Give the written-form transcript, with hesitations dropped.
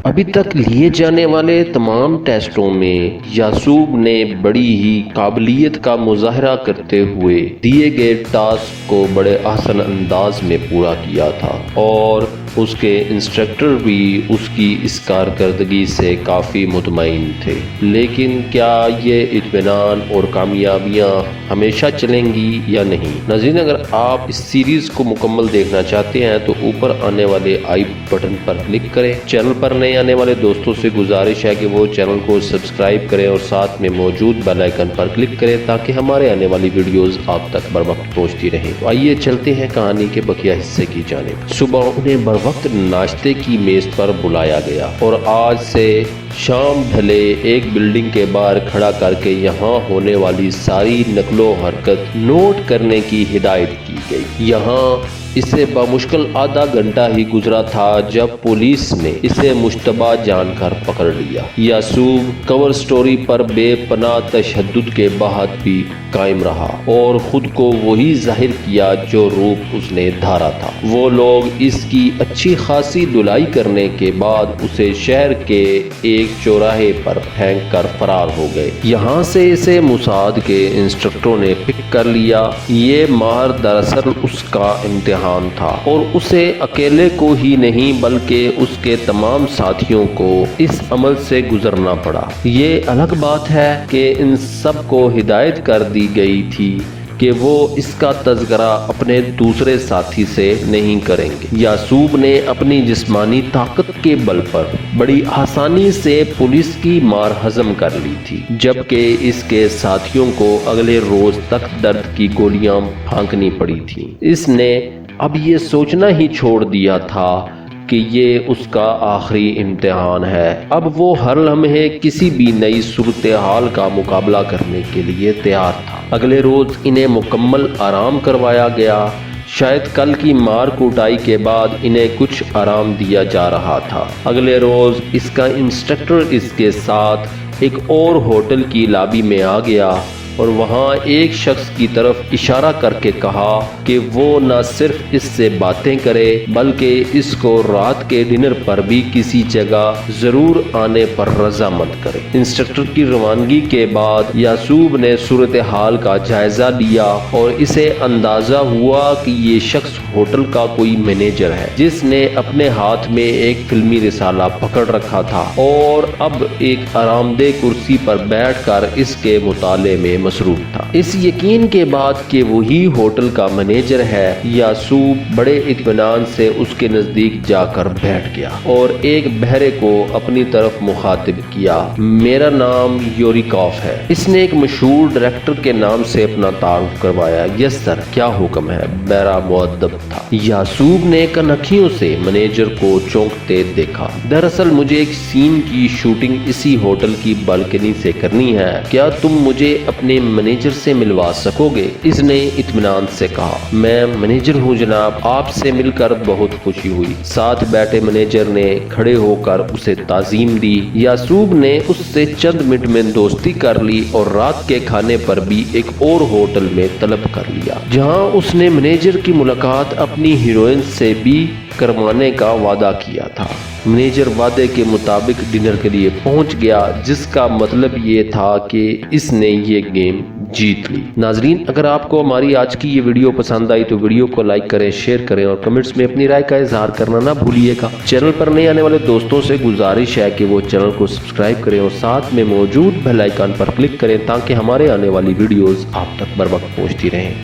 ابھی تک لیے جانے والے تمام ٹیسٹوں میں یعصوب نے بڑی ہی قابلیت کا مظاہرہ کرتے ہوئے دیے گئے ٹاسک کو بڑے احسن انداز میں پورا کیا تھا، اور اس کے انسٹرکٹر بھی اس کی اس کارکردگی سے کافی مطمئن تھے۔ لیکن کیا یہ اطمینان اور کامیابیاں ہمیشہ چلیں گی یا نہیں؟ ناظرین، اگر آپ اس سیریز کو مکمل دیکھنا چاہتے ہیں تو اوپر آنے والے آئی بٹن پر کلک کریں۔ چینل پر نئے آنے والے دوستوں سے گزارش ہے کہ وہ چینل کو سبسکرائب کریں اور ساتھ میں موجود بیل آئیکن پر کلک کریں تاکہ ہمارے آنے والی ویڈیوز آپ تک بر وقت پہنچتی رہیں۔ تو آئیے چلتے ہیں کہانی کے بقیہ حصے کی جانب۔ صبح انہیں بر وقت ناشتے کی میز پر بلایا گیا اور آج سے شام ڈھلے ایک بلڈنگ کے باہر کھڑا کر کے یہاں ہونے والی ساری نقل و حرکت نوٹ کرنے کی ہدایت کی گئی۔ یہاں اسے بمشکل آدھا گھنٹہ ہی گزرا تھا جب پولیس نے اسے مشتبہ جان کر پکڑ لیا۔ یعصوب کور سٹوری پر بے پناہ تشدد کے بعد بھی قائم رہا اور خود کو وہی ظاہر کیا جو روپ اس نے دھارا تھا۔ وہ لوگ اس کی اچھی خاصی دھلائی کرنے کے بعد اسے شہر کے ایک چوراہے پر پھینک کر فرار ہو گئے۔ یہاں سے اسے موساد کے انسٹرکٹروں نے پک کر لیا۔ یہ ماہر دراصل اس کا امتحان تھا اور اسے اکیلے کو ہی نہیں بلکہ اس کے تمام ساتھیوں کو اس عمل سے گزرنا پڑا۔ یہ الگ بات ہے کہ ان سب کو ہدایت کر دی گئی تھی کہ وہ اس کا تذکرہ اپنے دوسرے ساتھی سے نہیں کریں گے۔ یعصوب نے اپنی جسمانی طاقت کے بل پر بڑی آسانی سے پولیس کی مار ہضم کر لی تھی، جبکہ اس کے ساتھیوں کو اگلے روز تک درد کی گولیاں پھانکنی پڑی تھیں۔ اس نے اب یہ سوچنا ہی چھوڑ دیا تھا کہ یہ اس کا آخری امتحان ہے۔ اب وہ ہر لمحے کسی بھی نئی صورتحال کا مقابلہ کرنے کے لیے تیار تھا۔ اگلے روز انہیں مکمل آرام کروایا گیا۔ شاید کل کی مار کوٹائی کے بعد انہیں کچھ آرام دیا جا رہا تھا۔ اگلے روز اس کا انسٹرکٹر اس کے ساتھ ایک اور ہوٹل کی لابی میں آ گیا اور وہاں ایک شخص کی طرف اشارہ کر کے کہا کہ وہ نہ صرف اس سے باتیں کرے بلکہ اس کو رات کے ڈنر پر بھی کسی جگہ ضرور آنے پر رضامند کرے۔ انسٹرکٹر کی روانگی کے بعد یعصوب نے صورتحال کا جائزہ لیا اور اسے اندازہ ہوا کہ یہ شخص ہوٹل کا کوئی مینیجر ہے جس نے اپنے ہاتھ میں ایک فلمی رسالہ پکڑ رکھا تھا اور اب ایک آرام دہ کرسی پر بیٹھ کر اس کے مطالعے میں مصروف تھا۔ اس یقین کے بعد کہ وہی ہوٹل کا مینیجر ہے، یعصوب بڑے اطمینان سے اس کے نزدیک جا کر بیٹھ گیا اور ایک بہرے کو اپنی طرف مخاطب کیا۔ میرا نام یوریکوف ہے۔ اس نے ایک مشہور ڈائریکٹر کے نام سے اپنا تعارف کروایا۔ یس سر، کیا حکم ہے؟ بہرا مؤدب تھا۔ یعصوب نے کنکھیوں سے مینیجر کو چونکتے دیکھا۔ دراصل مجھے ایک سین کی شوٹنگ اسی ہوٹل کی بالکنی سے کرنی ہے، کیا تم مجھے اپنے مینیجر سے ملوا سکو گے؟ اس نے اطمینان سے کہا۔ میں مینیجر ہوں جناب، آپ سے مل کر بہت خوشی ہوئی۔ ساتھ بیٹھے مینیجر نے کھڑے ہو کر اسے تعظیم دی۔ یعصوب نے اس سے چند منٹ میں دوستی کر لی اور رات کے کھانے پر بھی ایک اور ہوٹل میں طلب کر لیا، جہاں اس نے مینیجر کی ملاقات اپنی ہیروئن سے بھی کروانے کا وعدہ کیا تھا۔ مینیجر وعدے کے مطابق ڈنر کے لیے پہنچ گیا، جس کا مطلب یہ تھا کہ اس نے یہ گیم جیت لی۔ ناظرین، اگر آپ کو ہماری آج کی یہ ویڈیو پسند آئی تو ویڈیو کو لائک کریں، شیئر کریں اور کمنٹس میں اپنی رائے کا اظہار کرنا نہ بھولیے گا۔ چینل پر نئے آنے والے دوستوں سے گزارش ہے کہ وہ چینل کو سبسکرائب کریں اور ساتھ میں موجود بیل آئیکن پر کلک کریں تاکہ ہمارے آنے والی ویڈیوز آپ تک بر وقت پہنچتی رہیں۔